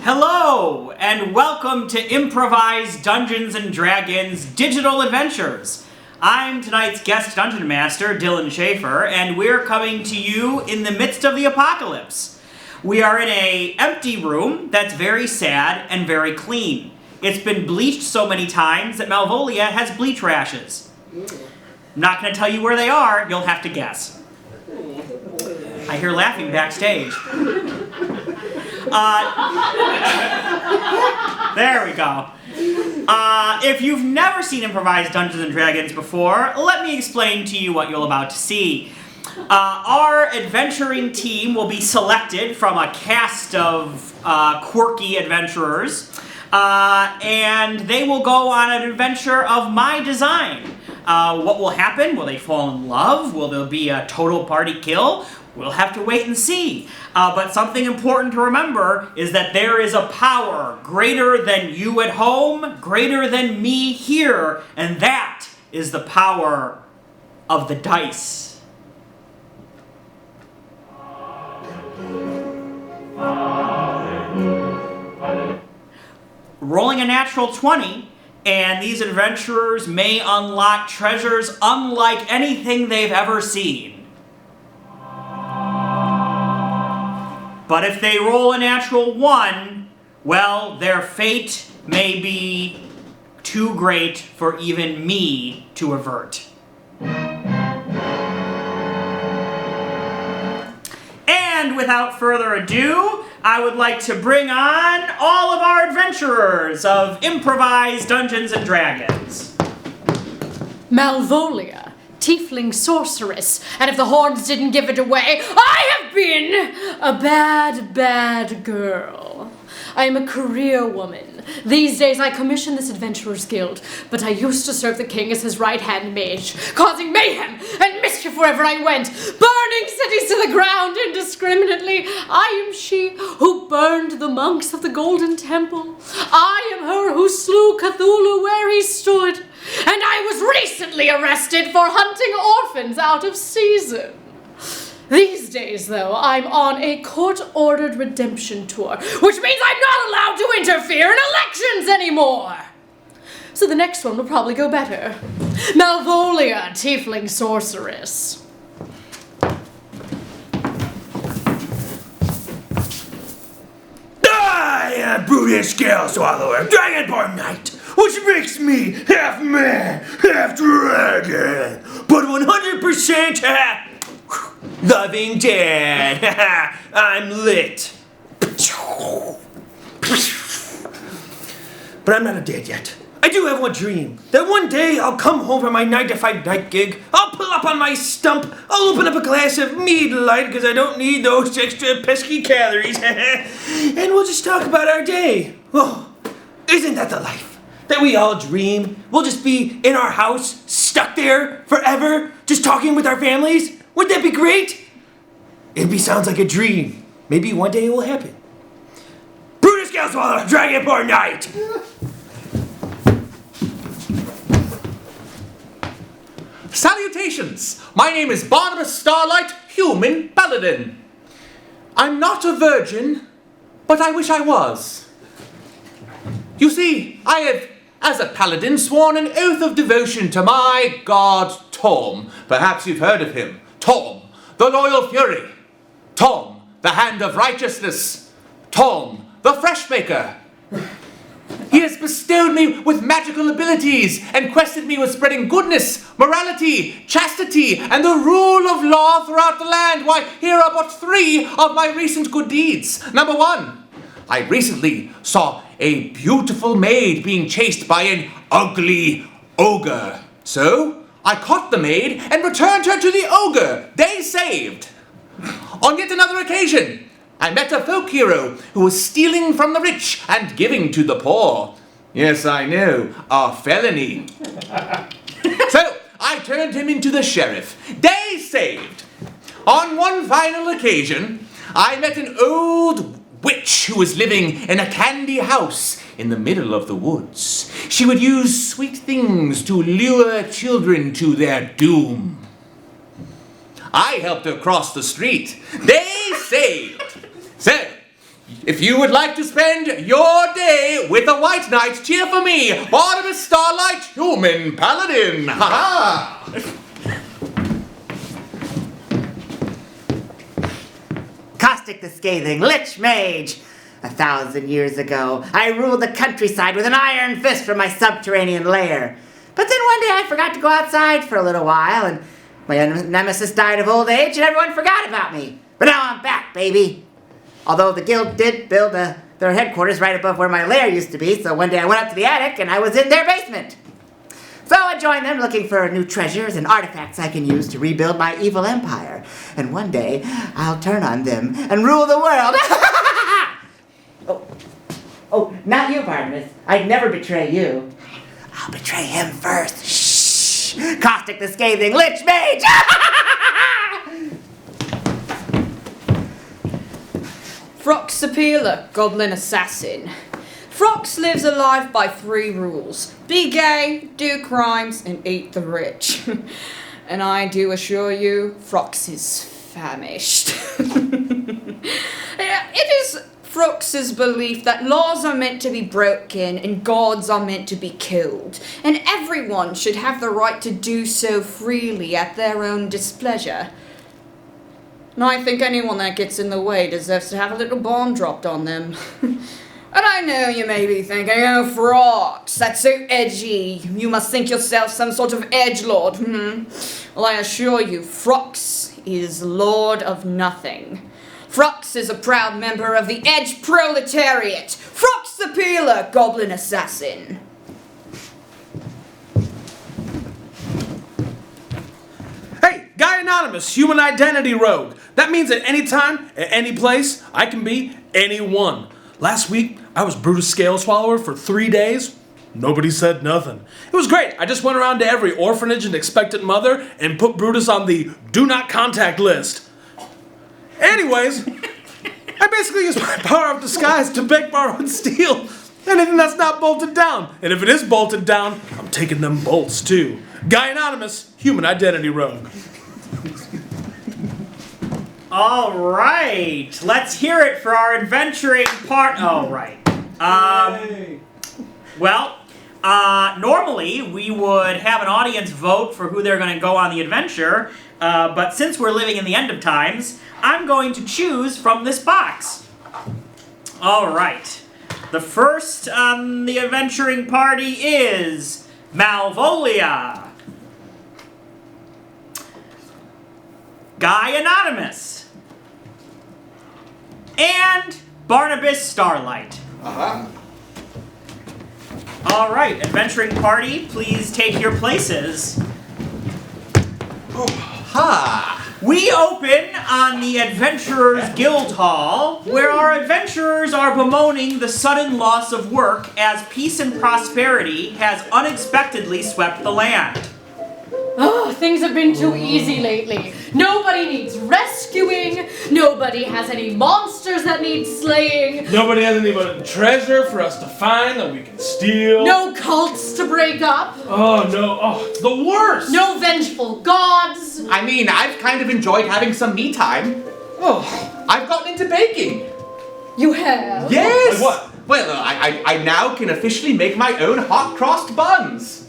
Hello, and welcome to Improvised Dungeons & Dragons Digital Adventures. I'm tonight's guest Dungeon Master, Dylan Schaefer, and we're coming to you in the midst of the apocalypse. We are in an empty room that's very sad and very clean. It's been bleached so many times that Malvolia has bleach rashes. I'm not going to tell you where they are, you'll have to guess. I hear laughing backstage. There we go. If you've never seen Improvised Dungeons & Dragons before, let me explain to you what you're about to see. Our adventuring team will be selected from a cast of quirky adventurers, and they will go on an adventure of my design. What will happen? Will they fall in love? Will there be a total party kill? We'll have to wait and see. But something important to remember is that there is a power greater than you at home, greater than me here, and that is the power of the dice. Rolling a natural 20, and these adventurers may unlock treasures unlike anything they've ever seen. But if they roll a natural 1, well, their fate may be too great for even me to avert. And without further ado, I would like to bring on all of our adventurers of Improvised Dungeons & Dragons. Malvolia, tiefling sorceress, and if the horns didn't give it away, I have been a bad girl. I am a career woman. These days I commission this adventurer's guild, but I used to serve the king as his right-hand mage, causing mayhem and mischief wherever I went, burning cities to the ground indiscriminately. I am she who burned the monks of the Golden Temple. I am her who slew Cthulhu where he stood. And I was recently arrested for hunting orphans out of season. These days, though, I'm on a court-ordered redemption tour, which means I'm not allowed to interfere in elections anymore. So the next one will probably go better. Malvolia, tiefling sorceress. I am Brutish Scale Swallower, Dragonborn Knight, which makes me half man, half dragon, but 100% loving dead. I'm lit. But I'm not dead yet. I do have one dream, that one day I'll come home from my 9-to-5 night gig, I'll pull up on my stump, I'll open up a glass of mead light because I don't need those extra pesky calories, and we'll just talk about our day. Oh, isn't that the life that we all dream? We'll just be in our house, stuck there forever, just talking with our families? Wouldn't that be great? Sounds like a dream. Maybe one day it will happen. Brutus Gelswallow, Dragonborn Knight! Salutations! My name is Barnabas Starlight, human Paladin. I'm not a virgin, but I wish I was. You see, I have, as a paladin, sworn an oath of devotion to my god Tom. Perhaps you've heard of him. Tom, the loyal fury. Tom, the hand of righteousness. Tom, the fresh maker. He has bestowed me with magical abilities and quested me with spreading goodness, morality, chastity, and the rule of law throughout the land. Why, here are but 3 of my recent good deeds. Number 1, I recently saw a beautiful maid being chased by an ugly ogre. So, I caught the maid and returned her to the ogre they saved. On yet another occasion, I met a folk hero who was stealing from the rich and giving to the poor. Yes, I know, a felony. So, I turned him into the sheriff. They saved. On one final occasion, I met an old witch who was living in a candy house in the middle of the woods. She would use sweet things to lure children to their doom. I helped her cross the street. They saved. So, If you would like to spend your day with a white knight, cheer for me, Barnabas Starlight, human paladin. Ha ha! Caustic the Scathing, Lich Mage! 1,000 years ago, I ruled the countryside with an iron fist from my subterranean lair. But then one day I forgot to go outside for a little while, and my nemesis died of old age, and everyone forgot about me. But now I'm back, baby. Although the guild did build their headquarters right above where my lair used to be, so one day I went up to the attic, and I was in their basement. So I joined them looking for new treasures and artifacts I can use to rebuild my evil empire. And one day, I'll turn on them and rule the world. Oh, not you, Barnabas. I'd never betray you. I'll betray him first. Shh! Caustic the Scathing, Lich Mage! Froxapela, Goblin Assassin. Frox lives a life by 3 rules. Be gay, do crimes, and eat the rich. And I do assure you, Frox is famished. It is Frox's belief that laws are meant to be broken and gods are meant to be killed, and everyone should have the right to do so freely at their own displeasure. And I think anyone that gets in the way deserves to have a little bomb dropped on them. And I know you may be thinking, oh, Frox, that's so edgy. You must think yourself some sort of edgelord. Well, I assure you, Frox is Lord of Nothing. Frox is a proud member of the Edge Proletariat. Froxapela, Goblin Assassin. Hey, Guy Anonymous, human identity rogue. That means at any time, at any place, I can be anyone. Last week, I was Brutus Scale Swallower for 3 days. Nobody said nothing. It was great. I just went around to every orphanage and expectant mother and put Brutus on the do not contact list. Anyways, I basically used my power of disguise to beg, borrow, and steal anything that's not bolted down. And if it is bolted down, I'm taking them bolts too. Guy Anonymous, human identity rogue. All right, let's hear it for our adventuring part. All right. Normally we would have an audience vote for who they're going to go on the adventure, but since we're living in the end of times, I'm going to choose from this box. All right. The first on the adventuring party is Malvolia, Guy Anonymous, and Barnabas Starlight. All right, adventuring party, please take your places. Ha! We open on the Adventurers Guild Hall, where our adventurers are bemoaning the sudden loss of work as peace and prosperity has unexpectedly swept the land. Oh, things have been too easy lately. Nobody needs rescuing. Nobody has any monsters that need slaying. Nobody has any but treasure for us to find that we can steal. No cults to break up. Oh, no. Oh, it's the worst. No vengeful gods. I mean, I've kind of enjoyed having some me time. Oh. I've gotten into baking. You have? Yes! Like what? Well, I now can officially make my own hot-crossed buns.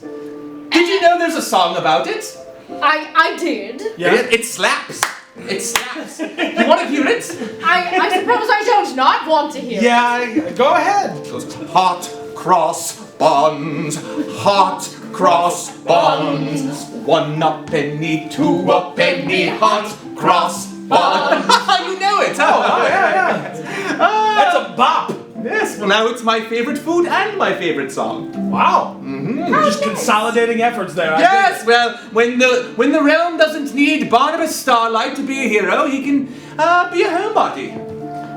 Did you know there's a song about it? I did. Yeah. It slaps. It slaps. You want to hear it? I suppose I don't not want to hear. Yeah, go ahead. It goes, hot cross buns, hot cross buns. 1 a penny, 2 a penny, hot cross buns. You know it, huh? Yeah. That's a bop. Yes, well now it's my favorite food and my favorite song. Wow. Mm-hmm. Just consolidating efforts there. Yes, well, when the realm doesn't need Barnabas Starlight to be a hero, he can be a homebody.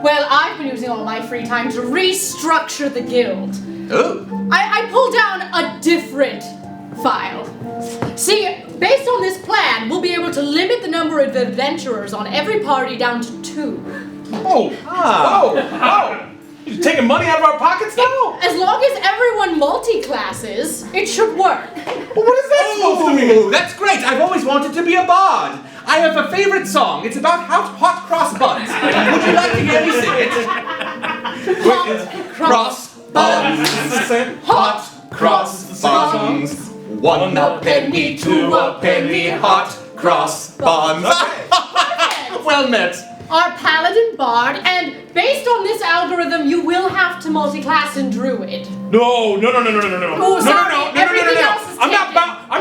Well, I've been using all my free time to restructure the guild. Oh. I pulled down a different file. See, based on this plan, we'll be able to limit the number of adventurers on every party down to 2. Oh. Oh. You're taking money out of our pockets now? As long as everyone multi-classes, it should work. Well, what is that supposed to mean? That's great. I've always wanted to be a bard. I have a favorite song. It's about hot cross buns. Would you like to hear me sing it? Cross buns. Hot cross buns. 1 a penny, 2 a penny, hot cross buns. Well met. Our Paladin Bard, and based on this algorithm, you will have to multi-class in Druid. No. Oh, sorry, everything else is I'm taken.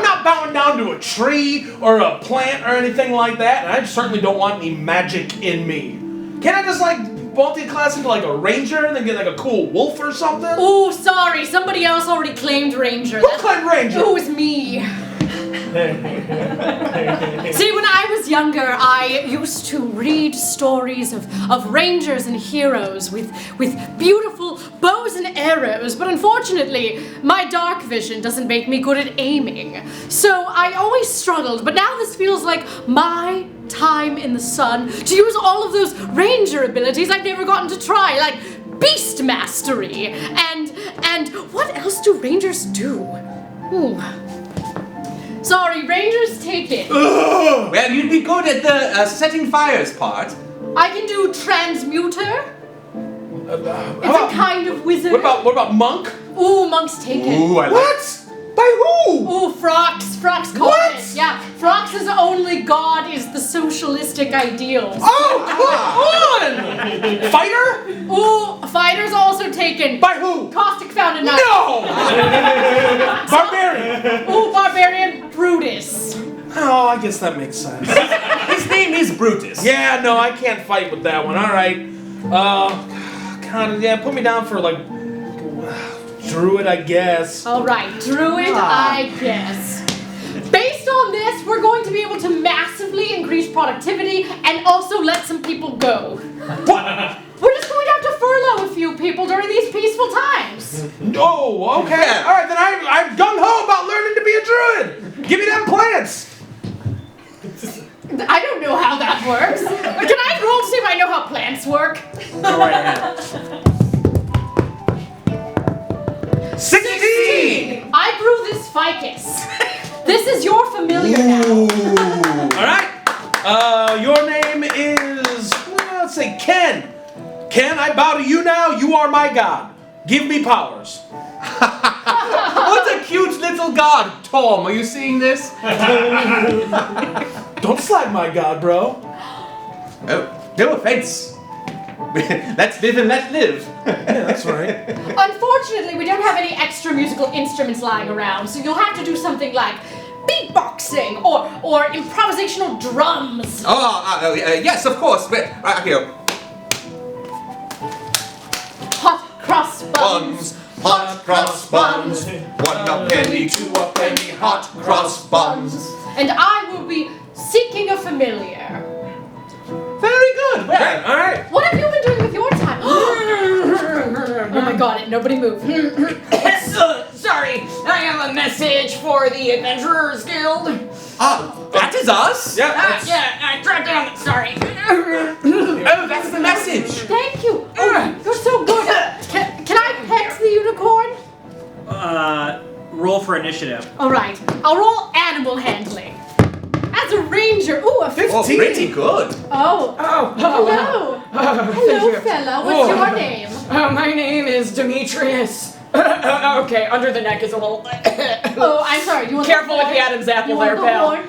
not bowing down to a tree or a plant or anything like that, and I certainly don't want any magic in me. Can't I just like multi-class into like a ranger and then get like a cool wolf or something? Oh, sorry, somebody else already claimed Ranger. Who claimed Ranger? It was me. See, when I was younger, I used to read stories of rangers and heroes with beautiful bows and arrows, but unfortunately, my dark vision doesn't make me good at aiming. So I always struggled, but now this feels like my time in the sun to use all of those ranger abilities I've never gotten to try, like beast mastery, and what else do rangers do? Ooh. Sorry, Ranger's taken. Well, you'd be good at the setting fires part. I can do Transmuter. It's a kind of wizard. What about monk? Ooh, Monk's taken. Ooh, I like. What? By who? Ooh, Frox. Frox called it. Yeah, Frox's only god is the socialistic ideals. Oh, come on! Fighter? Ooh, Fighter's also taken. By who? Caustic found a knife. No! Barbarian. Ooh, Barbarian Brutus. Oh, I guess that makes sense. His name is Brutus. Yeah, no, I can't fight with that one. All right. God, yeah, put me down for like Druid, I guess. All right, Druid, I guess. Based on this, we're going to be able to massively increase productivity and also let some people go. What? We're just going to have to furlough a few people during these peaceful times. Oh, okay. Yeah. All right, then I'm gung-ho about learning to be a druid. Give me them plants. I don't know how that works. Can I roll to see if I know how plants work? Go right ahead. 16! I grew this ficus. This is your familiar now. All right. Your name is, well, let's say Ken. Ken, I bow to you now. You are my god. Give me powers. What a cute little god. Tom, are you seeing this? Don't slag my god, bro. Oh, no offense. Let's live and let live. Yeah, that's right. Unfortunately, we don't have any extra musical instruments lying around, so you'll have to do something like beatboxing or improvisational drums. Yes, of course. Here. Hot cross buns. Hot cross buns. 1 a penny, 2 a penny, hot cross buns. And I will be seeking a familiar. Very good. Well, All right. What have you been doing with your time? Oh my god, nobody move. Sorry, I have a message for the Adventurers Guild. that is us. Yeah. That's, Yeah, I tracked down. Sorry. Oh, that's the message. Thank you. Oh, you're so good. Can I pet the unicorn? Roll for initiative. All right, I'll roll animal handling. As a ranger, ooh, a 15. Oh, pretty good. Oh, hello. Hello, fella. What's your name? My name is Demetrius. Okay, under the neck is a little. Oh, I'm sorry. You want Careful the with the Adam's apple you there, want the pal. horn?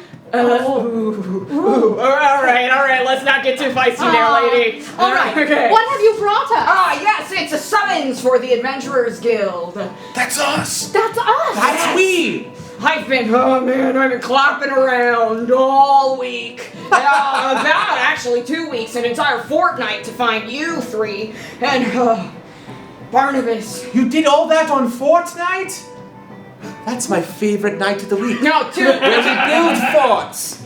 All right. Let's not get too feisty there, lady. All right. Okay. What have you brought us? Yes, it's a summons for the Adventurers Guild. that's us. That's us. That's we. I've been clopping around all week. About actually 2 weeks, an entire fortnight to find you three. And, Barnabas. You did all that on Fortnite? That's my favorite night of the week. No, 2 Where we build forts.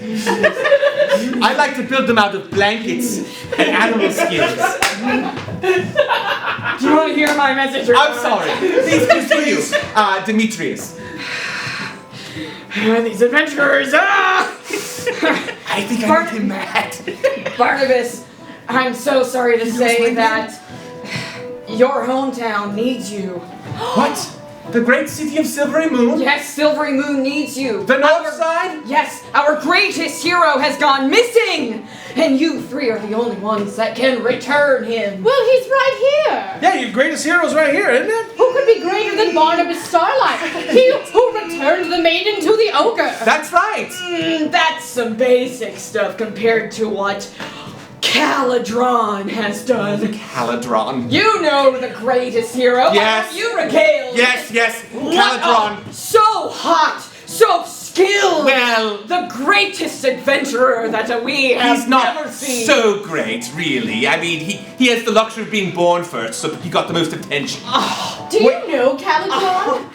I like to build them out of blankets and animal skins. Do you want to hear my message or I'm not? sorry. Please continue, Demetrius. These adventurers, I think I made him mad. Barnabas, I'm so sorry to say that your hometown needs you. What? The great city of Silvery Moon? Yes, Silvery Moon needs you. The north side? Yes, our greatest hero has gone missing! And you three are the only ones that can return him. Well, he's right here. Yeah, your greatest hero's right here, isn't it? Who could be greater than Barnabas Starlight? He who returned the maiden to the ogre. That's right. That's some basic stuff compared to what Caladron has done. Caladron. You know the greatest hero. Yes. Why don't you regale? Yes. Caladron. So hot, so skilled. Well, The greatest adventurer that we have he's not ever seen. so great, really. I mean, he has the luxury of being born first, so he got the most attention. Do you know Caladron?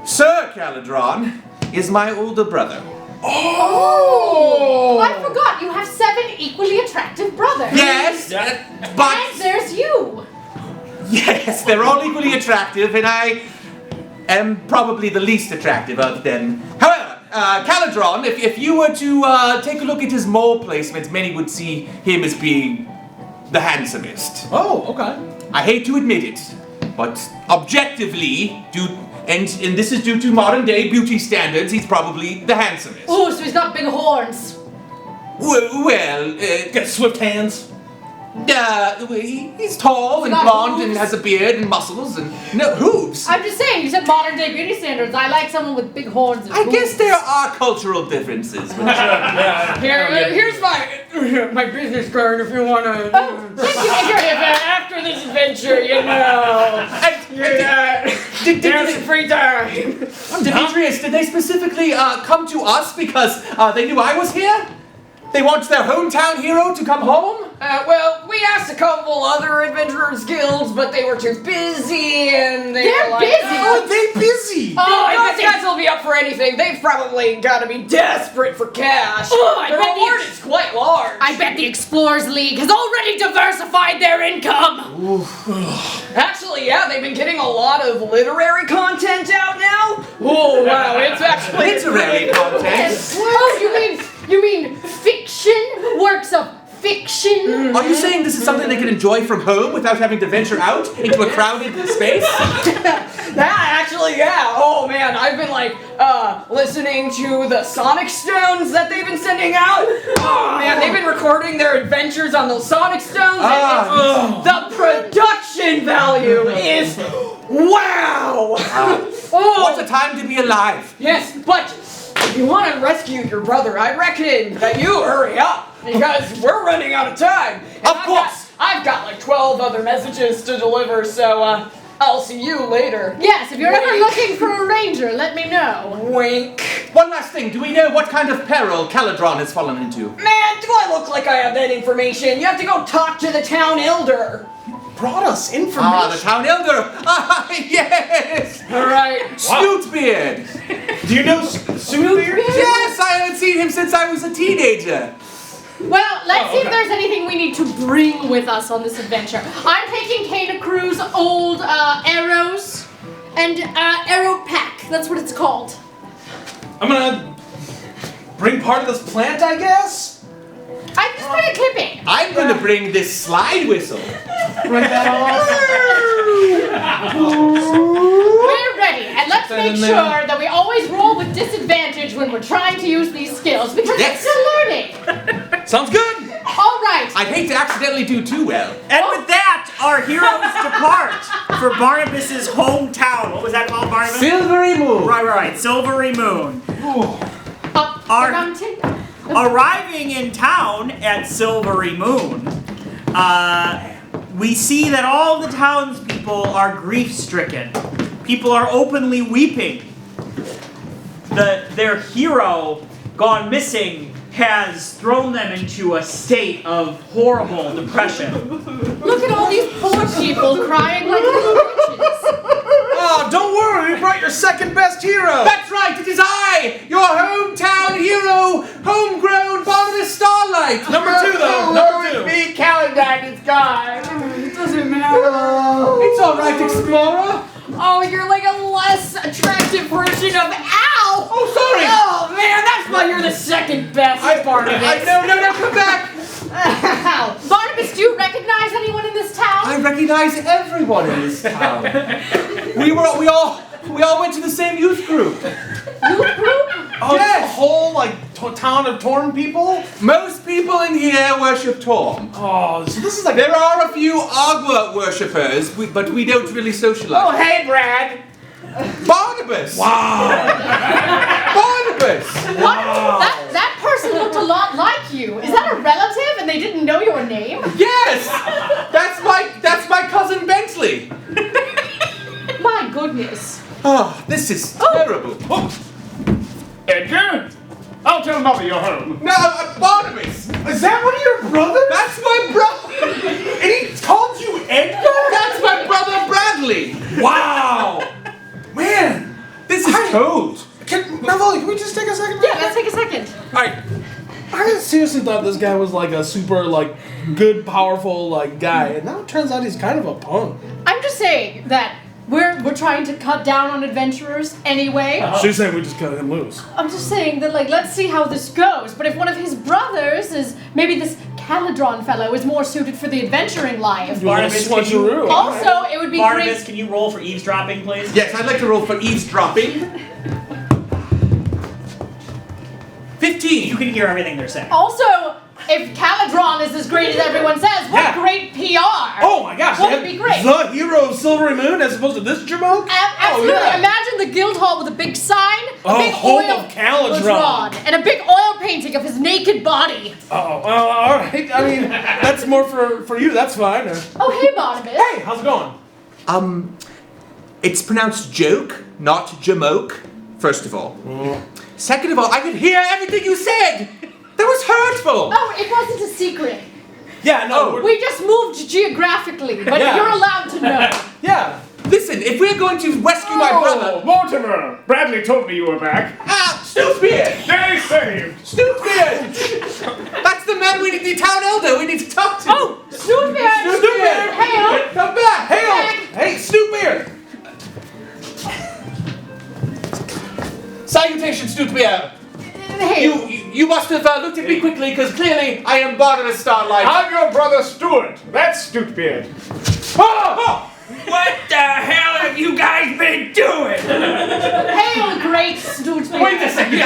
Sir Caladron is my older brother. Oh! I forgot, you have 7 equally attractive brothers. Yes, but... And there's you. Yes, they're all equally attractive, and I am probably the least attractive of them. However, Caladron, if you were to take a look at his mole placements, many would see him as being the handsomest. Oh, okay. I hate to admit it, but objectively, and this is due to modern day beauty standards, he's probably the handsomest. Oh, so he's got big horns. Got swift hands. He's tall and Got blonde hooves. and has a beard and muscles and no hooves. I'm just saying, you said modern day beauty standards. I like someone with big horns and I guess hooves. there are cultural differences. Here's my business card if you want to. Oh, thank you. After this adventure, you know. There's free time. Demetrius, did they specifically come to us because they knew I was here? They want their hometown hero to come home? Well, we asked a couple other adventurers guilds, but they were too busy, and they They're were like, busy? "Oh, they busy? Oh, I bet those guys will be up for anything. They've probably got to be desperate for cash. Oh, I Their bet reward is quite large. I bet the Explorers League has already diversified their income. Actually, yeah, they've been getting a lot of literary content out now. Oh, wow, it's actually Literary content? Oh, you mean fiction? Works of fiction? Are you saying this is something they can enjoy from home without having to venture out into a crowded space? Yeah. Oh man, I've been listening to the Sonic Stones that they've been sending out. Oh man, they've been recording their adventures on those Sonic Stones. And the production value is wow. What a time to be alive. Yes, but if you want to rescue your brother, I reckon that you hurry up because we're running out of time. And Of course. I've got like 12 other messages to deliver, so I'll see you later. Yes, if you're ever Wink. looking for a ranger, let me know. Wink. One last thing, do we know what kind of peril Caladron has fallen into? Man, do I look like I have that information? You have to go talk to the town elder. Brought us information. Ah, the town elder! Ah, yes! Alright. Snootbeard! Do you know Silvery? Yes, I haven't seen him since I was a teenager. Well, let's see if there's anything we need to bring with us on this adventure. I'm taking Kana Crew's old arrows and arrow pack. That's what it's called. I'm gonna bring part of this plant, I guess. I'm just putting a clipping. I'm gonna bring this slide whistle. We're ready, and let's make sure that we always roll with disadvantage when we're trying to use these skills because Yes. it's still learning. Sounds good. All right. I'd hate to accidentally do too well. And with that, our heroes depart for Barnabas's hometown. What was that called, Barnabas? Silvery Moon. Right. Silvery Moon. Up Our- the mountain. Arriving in town at Silvery Moon, we see that all the townspeople are grief-stricken. People are openly weeping. Their hero, gone missing, has thrown them into a state of horrible depression. Look at all these poor people crying like little bitches. Oh, don't worry, we brought your second best hero. That's right, it is I, your hometown hero, homegrown Barnabas Starlight. Number 2, though. Number 2. Me, Caladin is gone. It doesn't matter. It's all right, Explorer. Oh, you're like a less attractive version of Al. Oh, sorry. Oh man, that's why you're the second best, Barnabas. No, come back. Barnabas, do you recognize anyone in this town? I recognize everyone in this town. we all went to the same youth group. Youth group? Oh, Yes. the whole like town of Torn people. Most people in here worship Torm. Oh, so this is like. There are a few Agua worshippers, but we don't really socialize. Oh, hey, Brad. Barnabas! Wow. Barnabas! What? That person looked a lot like you. Is that a relative and they didn't know your name? Yes! That's my cousin Bentley. My goodness. Oh, this is terrible. Oh, Edgar? I'll tell Mother you're home. no, Barnabas! Is that one of your brothers? That's my brother! And he called you Edgar? That's my brother Bradley! Wow. Man, This is cold. Navali, can we just take a second? Yeah, let's take a second. Alright. I seriously thought this guy was like a super like good, powerful like guy, and now it turns out he's kind of a punk. I'm just saying that we're trying to cut down on adventurers anyway. So you're saying we just cut him loose? I'm just saying that, like, let's see how this goes. But if one of his brothers is maybe this Caladron fellow is more suited for the adventuring life. Barnabas, can you, switcheroo. Also, it would be Barnabas, great. can you roll for eavesdropping, please? Yes, I'd like to roll for eavesdropping. 15. You can hear everything they're saying. Also, if Caladron is as great as everyone says, what Yeah. great PR! Oh my gosh! Wouldn't it be great? The hero of Silvery Moon as opposed to this jamoke? Absolutely. yeah. Imagine the guild hall with a big sign, a Oh, big home oil of Caladron. and a big oil painting of his naked body. Oh, all right. I mean, that's more for you. That's fine. Oh, hey, Barnabas. Hey, how's it going? It's pronounced joke, not jamoke, first of all. Second of all, I could hear everything you said! That was hurtful! Oh, it wasn't a secret. Yeah, no. Oh. We just moved geographically, but Yeah. you're allowed to know. Yeah. Listen, if we're going to rescue my Oh, brother... Mortimer! Bradley told me you were back. Ah, Snoopbeard! Day saved! Snoopbeard! That's the man we need, the town elder we need to talk to! Oh, Snoopbeard! Snoopbeard! Hail! Come back! Hey, hey, Snoopbeard! Salutation, Snoopbeard! Hail! You must have looked at me quickly, because clearly I am Barnabas Starlight. I'm your brother Stuart. That's Stoopbeard. Oh! What the hell have you guys been doing? Hail, great Snoopbeard! Wait a second!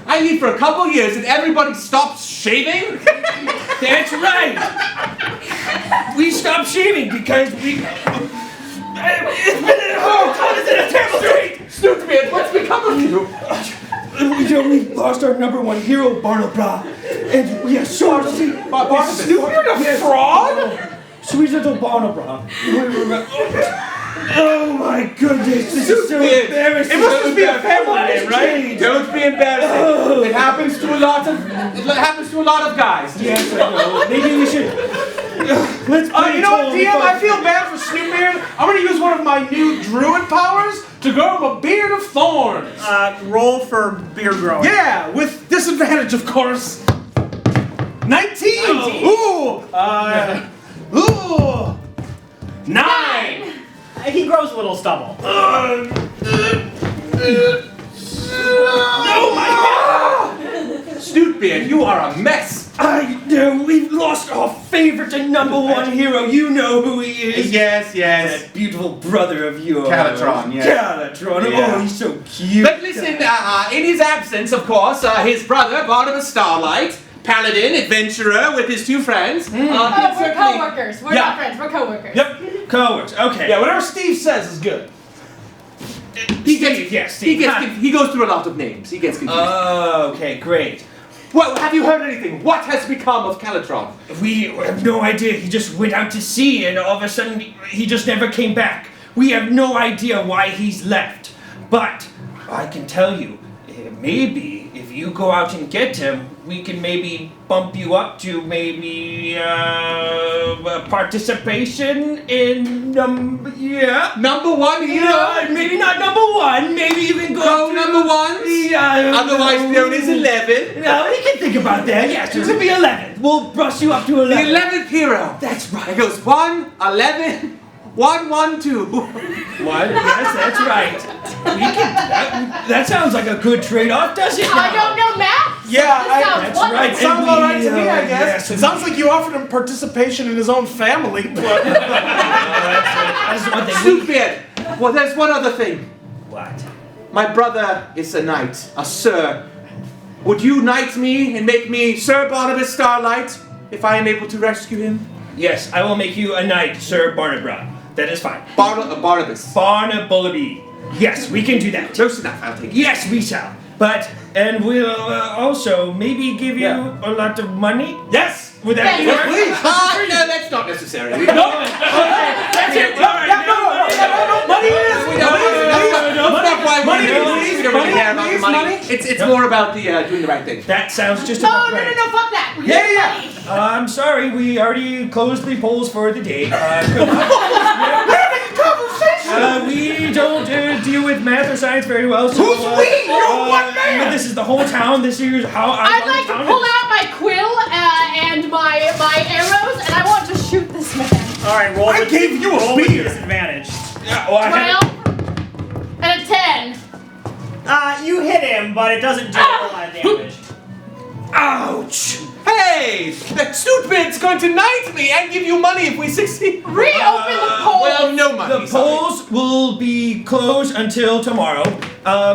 I leave for a couple years and everybody stops shaving? That's right. We stopped shaving because we. It's been it's in a terrible state. Snoopbeard, what's become of you? We lost our number one hero, Barnabas, and we are so Barnabas. You're a fraud. Sweet little Barnabas. Oh my goodness, this is so embarrassing. It must just be a family name, right? Don't be embarrassed. It happens to a lot of guys. Yes, I know. Maybe we should. Let's play You know what, totally DM? fun. I feel bad for Snoopbeard. I'm gonna use one of my new druid powers to grow him a beard of thorns. Roll for beard growing. Yeah, with disadvantage, of course. 19. Ooh. Ooh. 9. He grows a little stubble. Oh my God! Snoopbeard, you are a mess. I know we've lost our favorite and number one hero. You know who he is. Yes. That beautiful brother of yours. Caladron, yes. Caladron. Yeah. Oh, he's so cute. But listen, in his absence, of course, his brother, Barnabas Starlight, Paladin, adventurer with his two friends. Oh, we're co-workers. We're Yeah. not friends. We're co-workers. Yep. Co-works. Okay. Yeah, whatever Steve says is good. He goes through a lot of names. He gets confused. Okay, great. Well, have you heard anything? What has become of Caladron? We have no idea. He just went out to sea and all of a sudden he just never came back. We have no idea why he's left. But I can tell you, maybe if you go out and get him, we can maybe bump you up to maybe participation in Number one hero? Yeah, maybe not number one. Maybe you can go to number ones? Yeah. Otherwise known as 11. No, we can think about that. Yes, you could be 11. We'll brush you up to 11. The 11th hero. That's right. It goes 1, 11, 112. What? Yes, that's right. That sounds like a good trade-off, does it? I don't know math. Yeah, That sounds wonderful. right. Sounds all right to me, I guess. Yes, It sounds like you offered him participation in his own family, but That's one thing. Stupid. Well, there's one other thing. What? My brother is a knight, a sir. Would you knight me and make me Sir Barnabas Starlight if I am able to rescue him? Yes, I will make you a knight, Sir Barnabra. That is fine. Barnabas. Barnaby. Yes, we can do that. Close enough, I'll take it. Yes, we shall. And we'll also maybe give you a lot of money. Yes, would that be Yes, right? Please. No, that's not necessary. No. That's it. All right. No. money is. We don't really care about the money. It's more about the doing the right thing. That sounds just No, about no, right. no, no, fuck that. We Yeah, need yeah. money. I'm sorry, we already closed the polls for the day. We don't deal with math or science very well. So, Who's we? You're one man. This is the whole town. This is how I'd like to pull out my quill and my arrows, and I want to shoot this man. All right, roll. I gave you a roll with spear. disadvantage. Yeah, well, I had- 12 and a 10. You hit him, but it doesn't do a whole lot of damage. Ouch! Hey, that stupid's going to knight me and give you money if we succeed. Reopen the poll. Well, no money. The polls will be closed until tomorrow.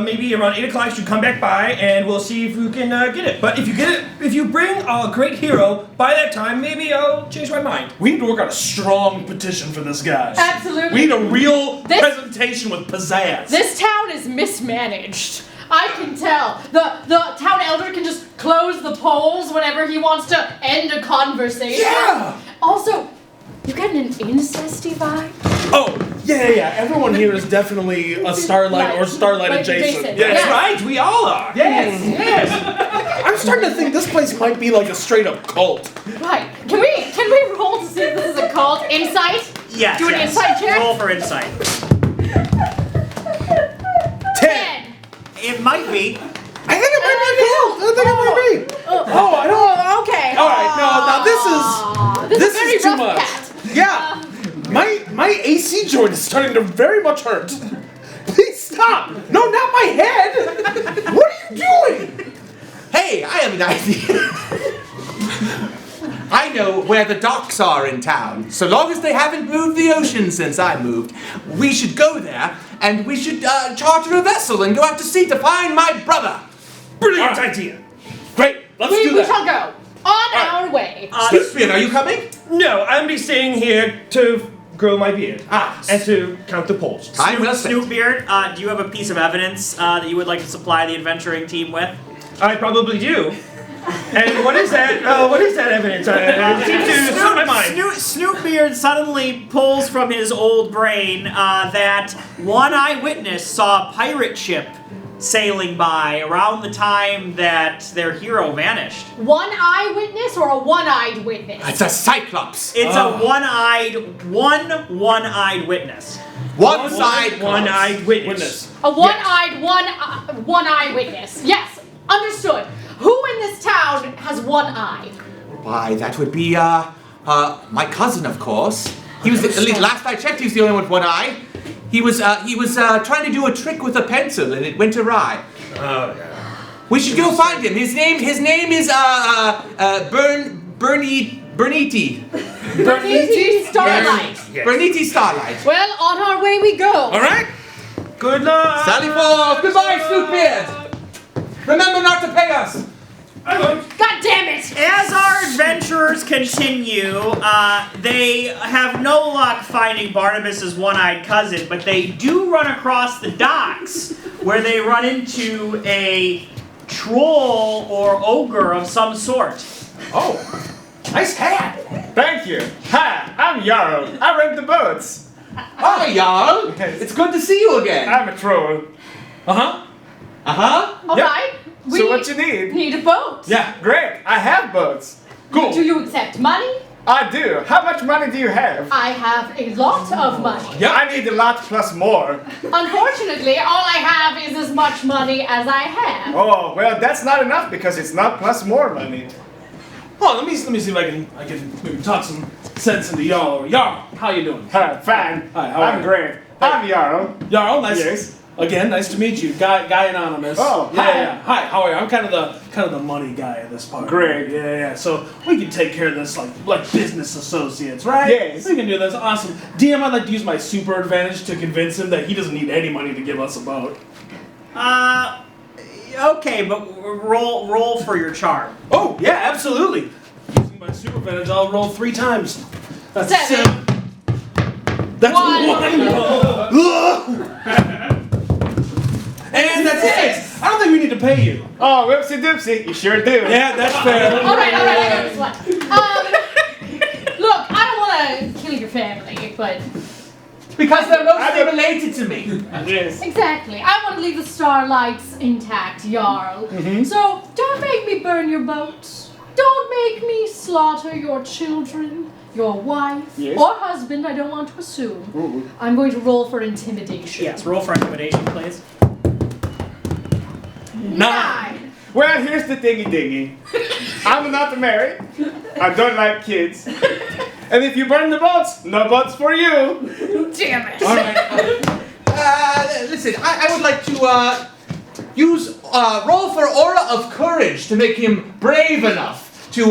Maybe around 8 o'clock you should come back by and we'll see if you can get it. But if you get it, if you bring a great hero by that time, maybe I'll change my mind. We need to work on a strong petition for this guy. Absolutely. We need a real This- presentation with pizzazz. This town is mismanaged. I can tell. The town elder can just close the polls whenever he wants to end a conversation. Yeah! Also, you getting an incesty vibe? Oh, yeah. Everyone here is definitely a Starlight or Starlight Like adjacent. adjacent. Yeah. That's right, we all are. Yes. I'm starting to think this place might be like a straight up cult. Right. Can we roll to see if this is a cult? Insight? Yes. Do an yes. insight check? Roll for insight. 10. It might be. I think it might be a cult. I think it might be. Oh, I don't. Okay. All right, no, now this This is too rough much. cat. Yeah. My AC joint is starting to very much hurt. Please stop. No, not my head. What are you doing? Hey, I have an idea. I know where the docks are in town. So long as they haven't moved the ocean since I moved, we should go there and we should charter a vessel and go out to sea to find my brother. Brilliant idea. Great. Let's We do that. shall go. On our way. Stupid, are you coming? No, I'm be staying here to grow my beard. Ah. And to count the polls. Time well spent. Snoopbeard, do you have a piece of evidence that you would like to supply the adventuring team with? I probably do. And what is that? What is that evidence? It seems to slip my mind. Snoopbeard suddenly pulls from his old brain that one eyewitness saw a pirate ship sailing by around the time that their hero vanished. One eyewitness or a one-eyed witness? It's a cyclops. It's a one-eyed witness. One-eyed witness. A one-eyed, one eyewitness. Yes, understood. Who in this town has one eye? Why, that would be, my cousin, of course. He was, at least last I checked, he was the only one with one eye. He was trying to do a trick with a pencil and it went awry. Oh, yeah. We should go find him. His name is, Berniti. Berniti Starlight. Yes. Berniti Starlight. Well, on our way we go. All right. Good luck. Sally forth. Goodbye, Snoopbeard. Remember not to pay us. I won't. God damn it! As our adventurers continue, they have no luck finding Barnabas's one-eyed cousin, but they do run across the docks where they run into a troll or ogre of some sort. Oh, nice hat. Thank you. Hi, I'm Jarl. I rent the boats. Hi, y'all. It's good to see you again. I'm a troll. Uh-huh. All right. We So what you need? need a boat. Yeah, great. I have boats. Cool. Do you accept money? I do. How much money do you have? I have a lot of money. Yeah, I need a lot plus more. Unfortunately, all I have is as much money as I have. Oh, well, that's not enough because it's not plus more money. Hold on, let me see if I can maybe talk some sense into y'all. Y'all, How you doing? Fine. Hi, how are I'm you? great. I'm Jarl. Jarl, nice. Yes. Again, nice to meet you, Guy Anonymous. Oh, yeah, hi. yeah. Hi, how are you? I'm kind of the money guy of this part. Great. Yeah. So we can take care of this like business associates, right? Yes. We can do this. Awesome. DM, I'd like to use my super advantage to convince him that he doesn't need any money to give us a boat. Okay, but roll for your charm. Oh yeah, absolutely. Using my super advantage, I'll roll 3 times. That's 7. That's One. 1. And that's it. I don't think we need to pay you. Oh, whoopsie doopsie. You sure do. Yeah, that's fair. All right, I got this one. Look, I don't want to kill your family, but Because they're mostly related to me. Yes. exactly, I want to leave the Starlights intact, Jarl. So don't make me burn your boat. Don't make me slaughter your children, your wife, Yes. or husband. I don't want to assume. I'm going to roll for intimidation. Yes, roll for intimidation, please. 9. Well, here's the thingy-dingy. I'm not married. I don't like kids. And if you burn the boats, no boats for you. Damn it. All right. Listen, I would like to use roll for aura of courage to make him brave enough to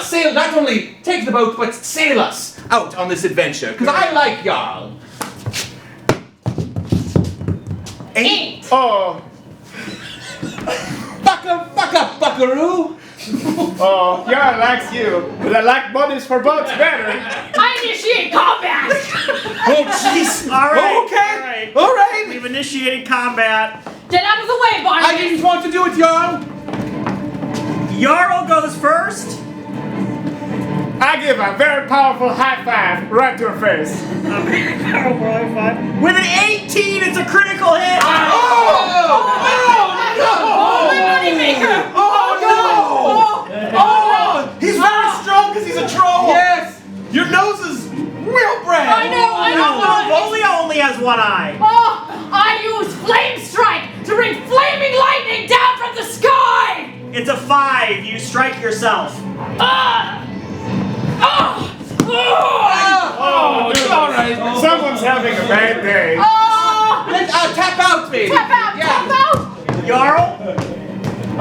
sail, not only take the boat, but sail us out on this adventure. Because I like Jarl. 8. Oh, Buck up, buckaroo. oh, Jarl likes you. But I like bodies for boats better. I initiate combat. Oh jeez. All right. Okay. All right. All right. We've initiated combat. Get out of the way, Barney. I didn't want to do it, Jarl. Jarl goes first. I give a very powerful high five right to her face. With an 18, it's a critical hit. My moneymaker. He's very strong because he's a troll. Yes. Your nose is real brown. I know. Volio only has one eye. Oh, I use Flame Strike to bring flaming lightning down from the sky! It's a 5. You strike yourself. Oh, dude. all right. Someone's having a bad day. Tap out, baby. Tap out! Yeah. Tap out! Jarl?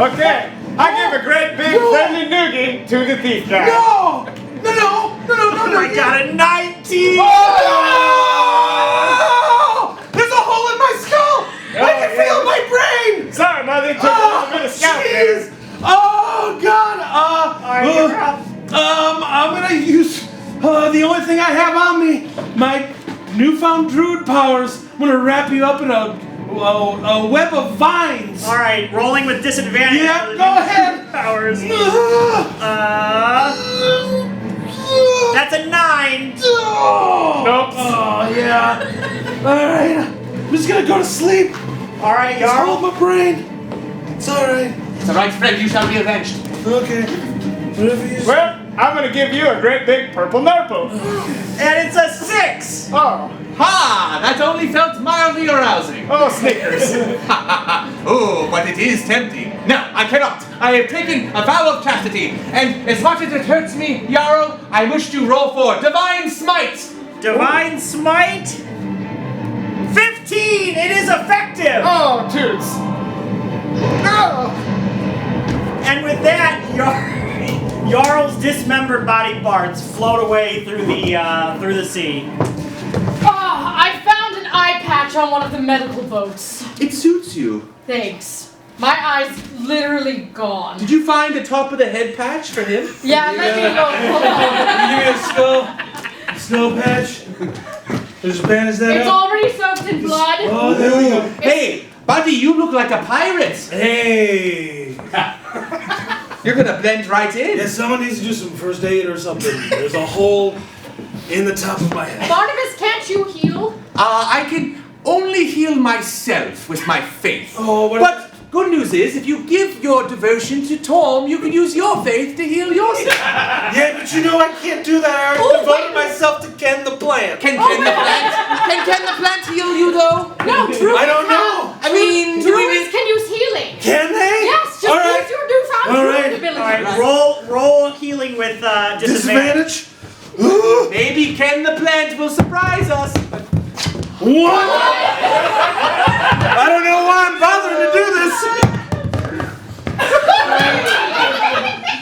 Okay, I give a great big friendly noogie to the thief guy. No. Oh my god, a 19! Oh! There's a hole in my skull. I can feel my brain. Sorry, Mother, took a little bit of scout there. Jeez. Oh God. Alright, you're up. I'm gonna use the only thing I have on me, my newfound druid powers. I'm gonna wrap you up in a web of vines. Alright, rolling with disadvantage. Yeah, for the go new ahead. Powers. That's a 9. Nope. Oh yeah. All right. I'm just gonna go to sleep. Alright, Just Jarl. hold my brain. It's all right. It's all right, friend. You shall be avenged. Okay. Whatever you say. Well, I'm gonna give you a great big purple nurple. And it's a 6. Oh, Ha! That only felt mildly arousing. oh, Snickers. Oh, but it is tempting. No, I cannot. I have taken a vow of chastity, and as much as it hurts me, Jarl, I wish to roll for Divine Smite. Divine Smite. 15. It is effective. Oh, toots. Oh. And with that, Jarl's dismembered body parts float away through the sea. I found an eye patch on one of the medical boats. It suits you. Thanks. My eye's literally gone. Did you find a top of the head patch for him? Yeah, let me go. Give me a skull patch. Just bandage that It's up. already soaked in blood. Oh, there we go. Hey, buddy, you look like a pirate. Hey. You're gonna blend right in. Yeah, someone needs to do some first aid or something. There's a hole in the top of my head. Barnabas, can't you heal? I can only heal myself with my faith. Oh, what? But good news is, if you give your devotion to Tom, you can use your faith to heal yourself. Yeah, but you know I can't do that. I already devoted myself to Ken the plant. Can Ken the plant heal you though? No, druids I don't know. I mean, Druids can use healing. Can they? Yes, just All right. use your newfound All druid right. ability. Alright, roll healing with disadvantage. Disadvantage? Maybe Ken the plant will surprise us. What? I don't know why I'm bothering to do this.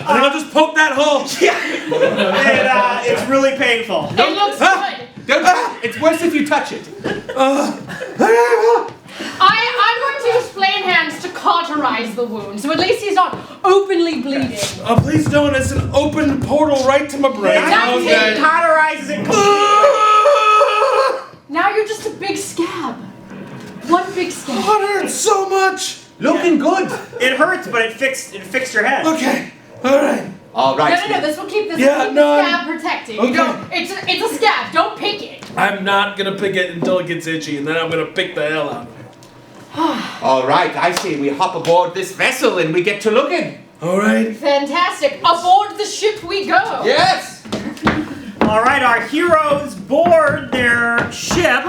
I think I'll just poke that hole. And it's really painful. It looks good. It's worse if you touch it. I'm going to use flame hands to cauterize the wound, so at least he's not openly bleeding. Oh, please don't. It's an open portal right to my brain. It cauterizes it. Now you're just a big scab. One big scab. Oh, it hurts so much. Looking good. It hurts, but it fixed your head. Okay. All right. All right. No, this will keep this Yeah, keep no, the scab protected. Okay. It's a scab. Don't pick it. I'm not gonna pick it until it gets itchy, and then I'm gonna pick the hell out of it. All right, I say we hop aboard this vessel and we get to looking. All right. Fantastic. Aboard the ship we go. Yes. All right, our heroes board their ship.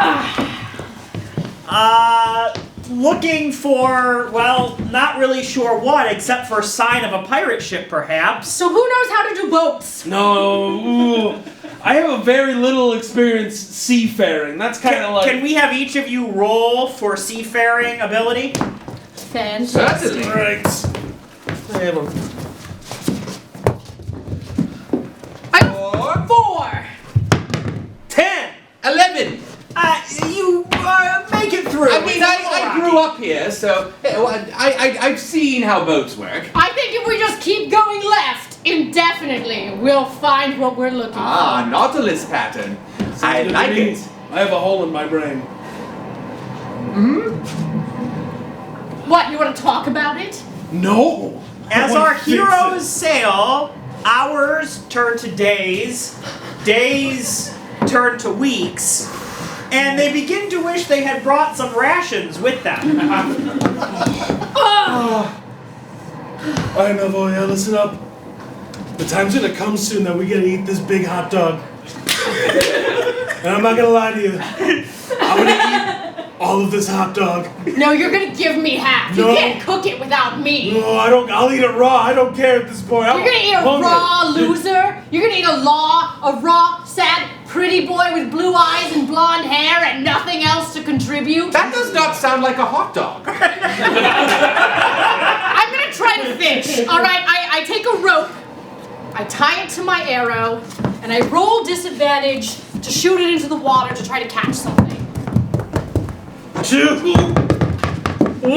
Looking for, well, not really sure what, except for a sign of a pirate ship, perhaps. So who knows how to do boats? No. Ooh. I have a very little experience seafaring. That's kind of like. Can we have each of you roll for seafaring ability? Fantastic. Certainly. Right. I have a. Four. 10. 11. You make it through. I mean, I grew up here, so I've seen how boats work. I think if we just keep going left indefinitely, we'll find what we're looking Ah, for. Nautilus pattern. I Good to like me. it. I have a hole in my brain. What, you want to talk about it? No. As I wanna our fix heroes it. sail, hours turn to days, days turn to weeks, and they begin to wish they had brought some rations with them. Alright, Mavoya, listen up. The time's gonna come soon that we gotta eat this big hot dog. And I'm not gonna lie to you. I'm gonna eat all of this hot dog. No, you're gonna give me half. No. You can't cook it without me. No, I don't. I'll eat it raw. I don't care at this point. You're gonna eat a raw loser. You're gonna eat a raw, sad, pretty boy with blue eyes and blonde hair and nothing else to contribute. That does not sound like a hot dog. I'm gonna try to fish. All right, I take a rope, I tie it to my arrow, and I roll disadvantage to shoot it into the water to try to catch something. 2. 1.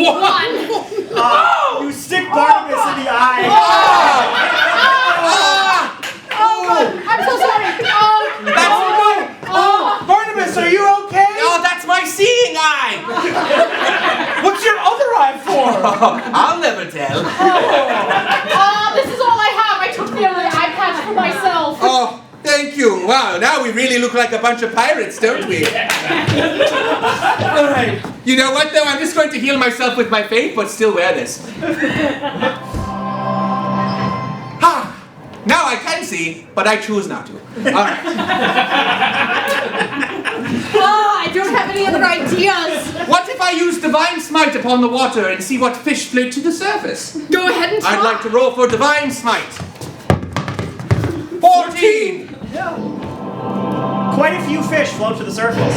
You stick Barnabas in the eye. Oh God, I'm so sorry. Barnabas, are you okay? Oh, that's my seeing eye. What's your other eye for? I'll never tell. This is all I have. I took the other eye patch for myself. Oh, thank you. Wow, now we really look like a bunch of pirates, don't we? Alright. You know what, though? I'm just going to heal myself with my faith, but still wear this. Ha! Now I can see, but I choose not to. All right. I don't have any other ideas. What if I use Divine Smite upon the water and see what fish float to the surface? Go ahead and try. I'd like to roll for Divine Smite. 14! Quite a few fish float to the surface.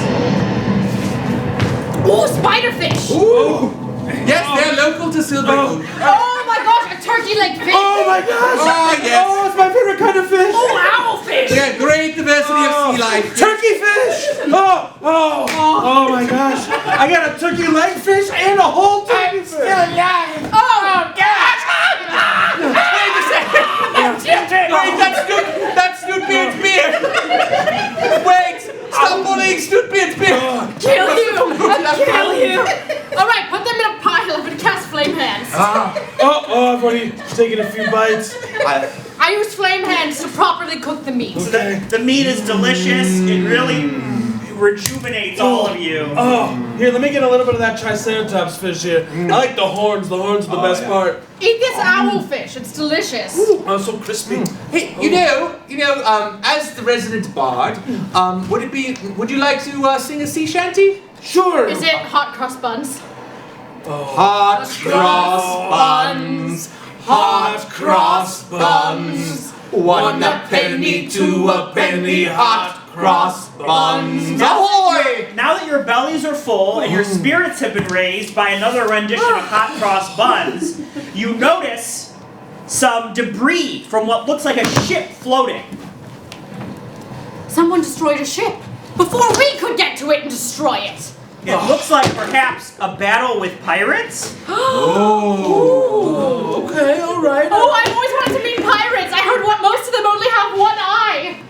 Ooh, spiderfish. Ooh! Yes, they're local to Silvery. Oh my gosh, a turkey leg fish. Oh my gosh! Oh, yes. Oh, it's my favorite kind of fish! Oh, owlfish. Yeah, great diversity of sea life. Turkey fish! Oh my gosh! I got a turkey leg fish and a whole turkey fish! Oh, Wait a second! Wait, that's Snootbeard's beard! Wait! Stop bullying Snootbeard's beard! kill you. Kill you. All right, put them in a pile and cast flame hands. I've already taken a few bites. I use flame hands to properly cook the meat. Okay. The meat is delicious. It really rejuvenates all of you. Oh, here, let me get a little bit of that Triceratops fish here. I like the horns. The horns are the best part. Eat this owlfish. It's delicious. Oh, so crispy. Hey, you know, as the resident bard, would you like to sing a sea shanty? Sure. Is it hot cross buns? Hot cross buns, hot cross buns, 1 a penny, 2 a penny, hot cross buns. Ahoy! Now that your bellies are full and your spirits have been raised by another rendition of hot cross buns, you notice some debris from what looks like a ship floating. Someone destroyed a ship before we could get to it and destroy it. It looks like perhaps a battle with pirates. Oh, okay, all right. Oh, I've always wanted to meet pirates. I heard what most of them only have one eye.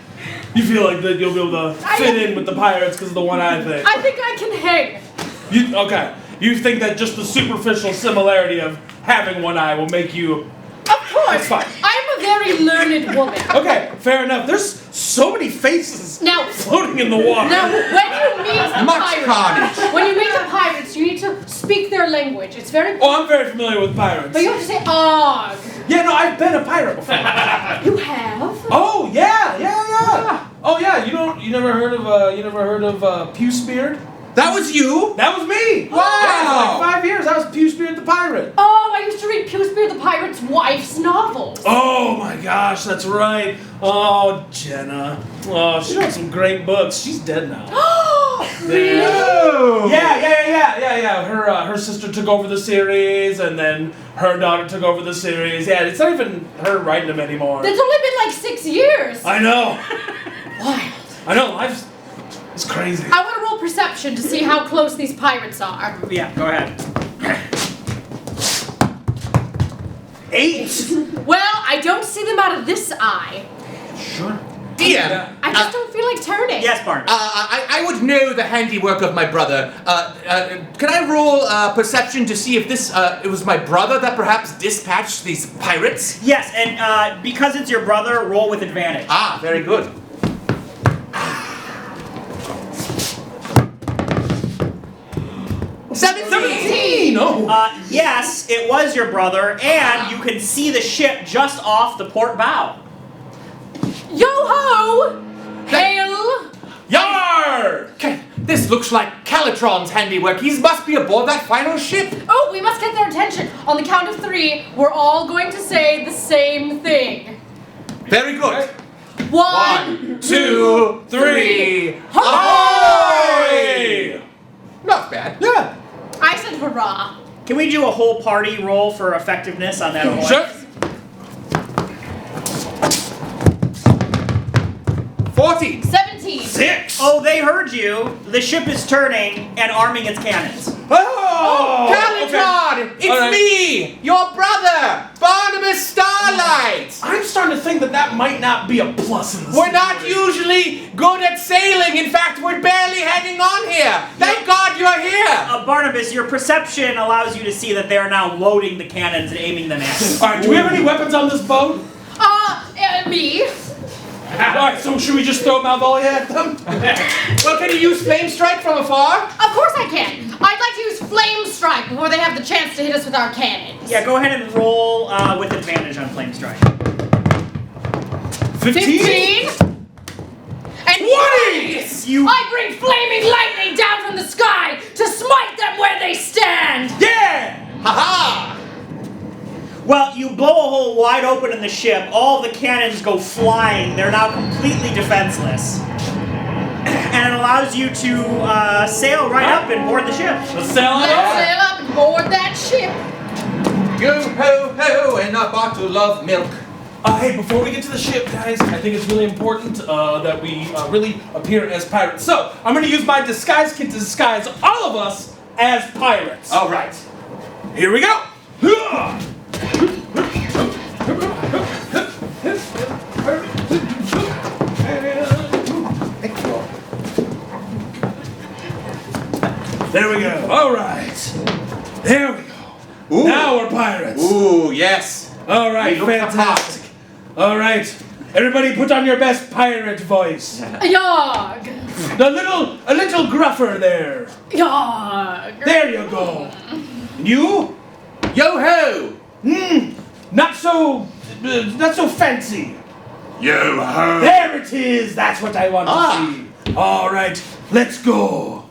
You feel like that you'll be able to fit in with the pirates because of the one eye thing. I think I can hang. Okay. You think that just the superficial similarity of having one eye will make you... Of course. That's fine. I'm a very learned woman. Okay, fair enough. There's so many faces Now, floating in the water. when you meet the Much pirates, carnage. when you meet the pirates, you need to speak their language. It's very. Oh, I'm very familiar with pirates. But you have to say "og." Yeah, no, I've been a pirate before. You have? Oh yeah. Oh yeah, you never heard of Pewsbeard? That was you? That was me. Wow. Yeah, for like 5 years. I was Pewsbeard the pirate. Oh, I used to read Pewsbeard the Pirate's wife's novels. Oh my gosh, that's right. Oh, Jenna. Oh, she wrote some great books. She's dead now. Really? Yeah. Her sister took over the series, and then her daughter took over the series. Yeah, it's not even her writing them anymore. That's only been like 6 years. I know. Wild. I know. Life's it's crazy. I want to roll perception to see how close these pirates are. Yeah, go ahead. 8. Well, I don't see them out of this eye. Sure. Dear. I just don't feel like turning. Yes, Barnaby. I would know the handiwork of my brother. Can I roll perception to see if this it was my brother that perhaps dispatched these pirates? Yes, and because it's your brother, roll with advantage. Ah, very good. No. Yes, it was your brother, and you can see the ship just off the port bow. Yo-ho! Hail! Yar! Okay, this looks like Calitron's handiwork. He must be aboard that final ship. Oh, we must get their attention. On the count of 3, we're all going to say the same thing. Very good. 1, 2, 3. Ahoy! Not bad. Yeah. I said hurrah. Can we do a whole party roll for effectiveness on that ahoy? Sure. 14. 17. 6. Oh, they heard you. The ship is turning and arming its cannons. Oh! Calitron! It's All right. me, your brother, Barnabas Starlight. I'm starting to think that might not be a plus in this. We're not usually good at sailing. In fact, we're barely hanging on here. Thank God you're here. Barnabas, your perception allows you to see that they are now loading the cannons and aiming them at you. All right, do we have any weapons on this boat? Me? Alright, so should we just throw Malvolio at them? Well, can you use flame strike from afar? Of course I can. I'd like to use flame strike before they have the chance to hit us with our cannons. Yeah, go ahead and roll with advantage on flame strike. 15. And 20! You I bring flaming lightning down from the sky to smite them where they stand. Yeah! Ha Well, you blow a hole wide open in the ship. All the cannons go flying. They're now completely defenseless. And it allows you to sail right up and board the ship. Let's sail on Let's up! sail up and board that ship. Go ho ho and a bottle of milk. Hey, before we get to the ship, guys, I think it's really important that we really appear as pirates. So, I'm going to use my disguise kit to disguise all of us as pirates. All right. Here we go! There we go. All right. There we go. Ooh. Now we're pirates. Ooh, yes. All right, We look the fantastic. All right. Everybody put on your best pirate voice. Yog. A little gruffer there. Yog. There you go. You? Yo ho. Not so fancy. Yo ho. There it is. That's what I want to Ah. see. All right, let's go.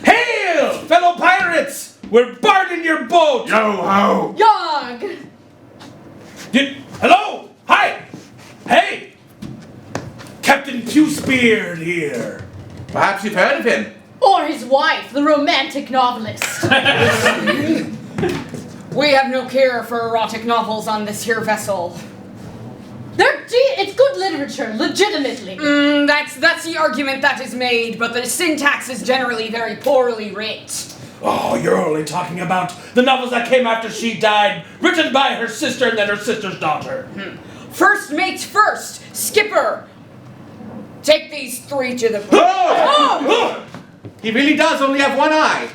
Hail, fellow pirates! We're boarding your boat. Yo ho. Yog. Hello. Hi. Hey! Captain Pewsbeard here. Perhaps you've heard of him. Or his wife, the romantic novelist. We have no care for erotic novels on this here vessel. It's good literature, legitimately. That's the argument that is made, but the syntax is generally very poorly writ. Oh, you're only talking about the novels that came after she died, written by her sister and then her sister's daughter. First mates first, Skipper. Take these 3 to the He really does only have one eye.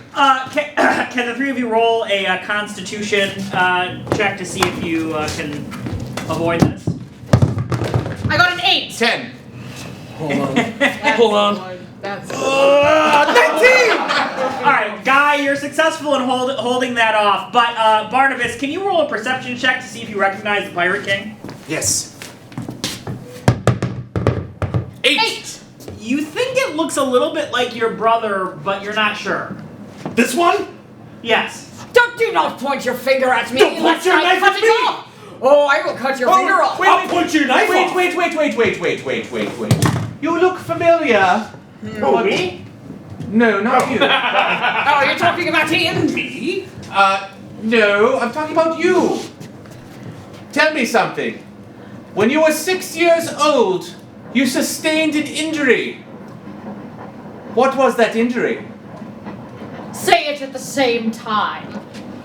Can the 3 of you roll a Constitution check to see if you can avoid this? I got an 8. 10. Hold on. That's 19! Alright, Guy, you're successful in holding that off, but Barnabas, can you roll a perception check to see if you recognize the Pirate King? Yes. 8. You think it looks a little bit like your brother, but you're not sure. This one? Yes. Do not point your finger at me. Don't point Let's your try knife cut at it me. off. Oh, I will cut your finger off. I'll point your knife off. Wait. You look familiar. Oh, me? No, not you. Oh, you're talking about him? Me? No, I'm talking about you. Tell me something. When you were 6 years old, you sustained an injury. What was that injury? Say it at the same time.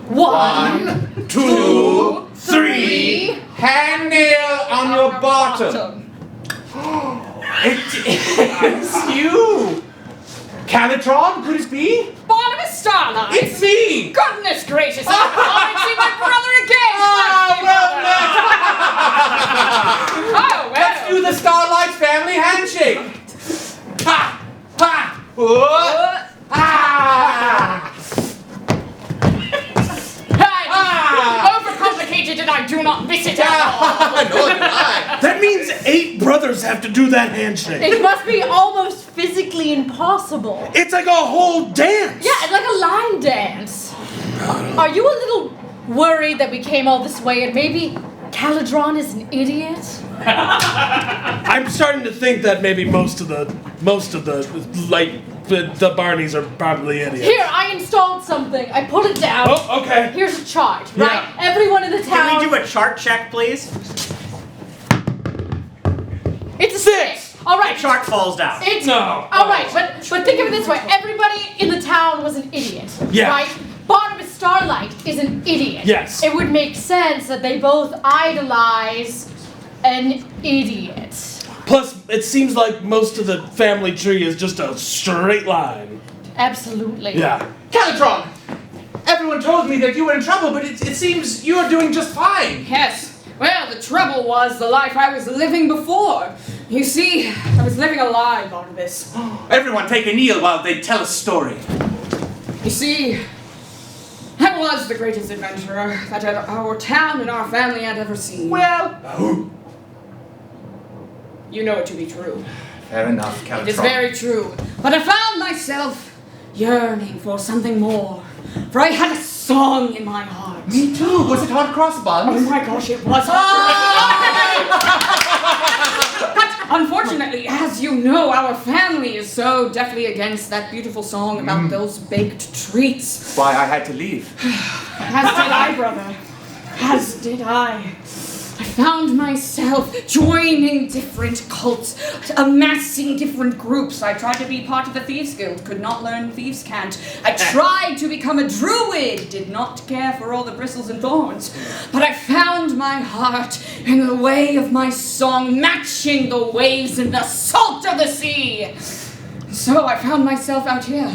1, 2, 3. Hand nail on your bottom. It is you. Calitron, could it be? Barnabas Starlight. It's me. Goodness gracious! I can't see my brother again. Oh well. Let's do the Starlight family handshake. Ha! Ha! Overcomplicated, and I do not miss it at all. Nor do I. That means 8 brothers have to do that handshake. It must be almost physically impossible. It's like a whole dance. Yeah, it's like a line dance. Are you a little worried that we came all this way and maybe Caladron is an idiot? I'm starting to think that maybe most of the Barneys are probably idiots. Here, I installed something. I put it down. Oh, okay. Here's a chart, Yeah. right? Everyone in the town. Can we do a chart check, please? It's a 6. All right. The chart falls down. It's No. All right, but think of it this way: everybody in the town was an idiot, Yeah. right? Barnabas Starlight is an idiot. Yes. It would make sense that they both idolize an idiot. Plus, it seems like most of the family tree is just a straight line. Absolutely. Yeah. Calitron, everyone told me that you were in trouble, but it seems you are doing just fine. Yes. Well, the trouble was the life I was living before. You see, I was living a lie, Barnabas. Everyone take a kneel while they tell a story. You see, I was the greatest adventurer that our town and our family had ever seen. Well, You know it to be true. fair enough, Calitron. It is very true. But I found myself yearning for something more. For I had a song in my heart. Me too. Was it hot cross Oh buns? my gosh, it was But unfortunately, as you know, our family is so deathly against that beautiful song about those baked treats. Why, I had to leave. As did I, brother. As did I. I found myself joining different cults, amassing different groups. I tried to be part of the Thieves Guild, could not learn Thieves' Cant. I tried to become a druid, did not care for all the bristles and thorns. But I found my heart in the way of my song, matching the waves and the salt of the sea. So I found myself out here,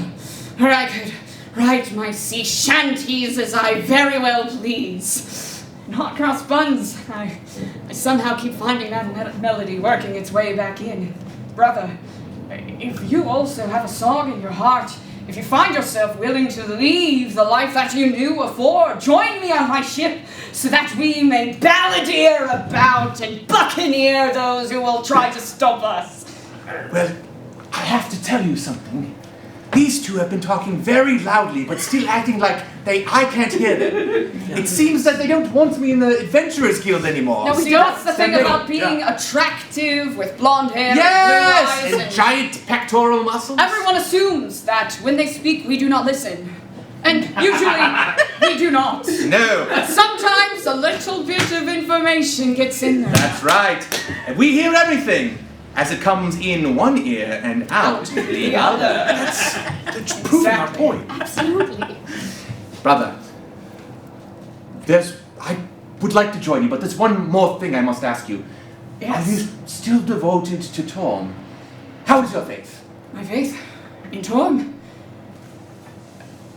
where I could write my sea shanties as I very well please. Hot cross buns. I somehow keep finding that melody working its way back in. Brother, if you also have a song in your heart, if you find yourself willing to leave the life that you knew afore, join me on my ship so that we may balladeer about and buccaneer those who will try to stop us. Well, I have to tell you something. These two have been talking very loudly, but still acting like I can't hear them. It seems that they don't want me in the Adventurers Guild anymore. No, see, that's the thing about being attractive with blonde hair and Yes! blue eyes And giant pectoral muscles. Everyone assumes that when they speak, we do not listen. And usually, we do not. No. But sometimes a little bit of information gets in there. That's right. And we hear everything as it comes in one ear and out the other. That's proving our point. Absolutely. Brother, I would like to join you, but there's one more thing I must ask you. Yes. Are you still devoted to Torm? How is your faith? My faith in Torm.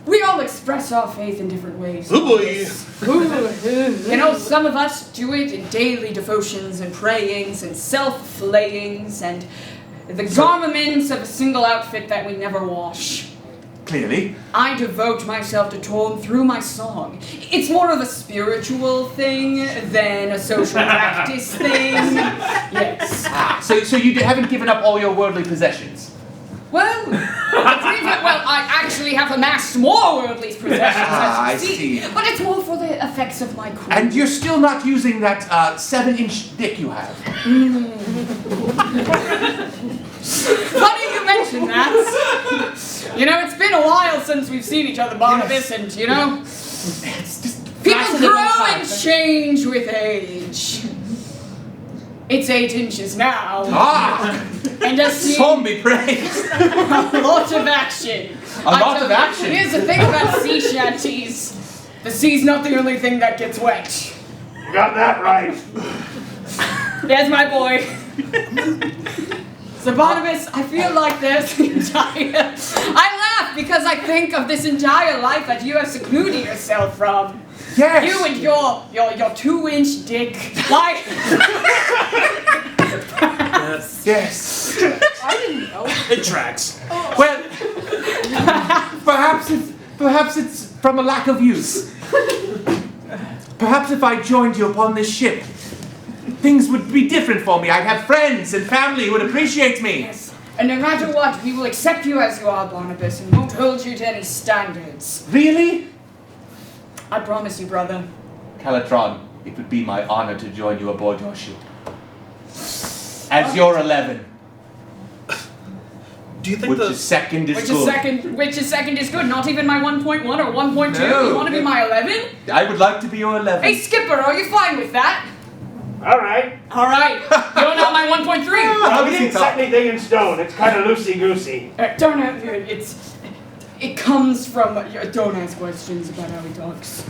We all express our faith in different ways. Oh boy. You know, some of us do it in daily devotions and prayings and self-flayings and the garments of a single outfit that we never wash. Clearly. I devote myself to Torm through my song. It's more of a spiritual thing than a social practice thing. Yes. So you haven't given up all your worldly possessions? Well, I actually have amassed more worldly possessions, as you I see. But it's more for the effects of my queen. And you're still not using that 7-inch dick you have? Funny you mention that. You know, it's been a while since we've seen each other, Barnabas, and you know, It's just people grow and change with age. It's 8 inches now. And a scene, Torm be praised. a lot of action. A lot of action. Here's the thing about sea shanties. The sea's not the only thing that gets wet. You got that right. There's my boy. So Barnabas, I feel like there's the entire... I laugh because I think of this entire life that you have secluded yourself from. Yes. You and your 2-inch dick. Like... Yes. I didn't know. It tracks. Well, perhaps it's from a lack of use. Perhaps if I joined you upon this ship, things would be different for me. I'd have friends and family who would appreciate me. Yes. And no matter what, we will accept you as you are, Barnabas, and won't hold you to any standards. Really? I promise you, brother. Calatron, it would be my honor to join you aboard your ship. As your 11. Do you think Which is second is good. Which is second is good. Not even my 1.1 or 1.2. No. You want to be my 11? I would like to be your 11. Hey, Skipper, are you fine with that? All right. All right. You're not my 1.3. Well, we didn't set anything in stone. It's kind of loosey-goosey. Don't have it comes from... don't ask questions about how he talks.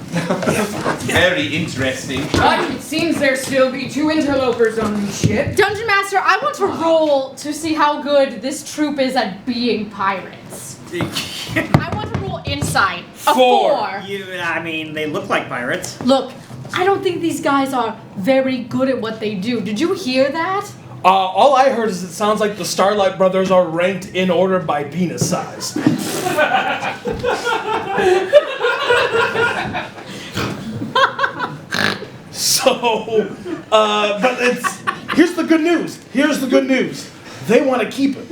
Very interesting. But it seems there still be 2 interlopers on the ship. Dungeon Master, I want to roll to see how good this troop is at being pirates. I want to roll insight. A 4. I mean, they look like pirates. Look, I don't think these guys are very good at what they do. Did you hear that? All I heard is it sounds like the Starlight brothers are ranked in order by penis size. Here's the good news. Here's the good news. They want to keep it.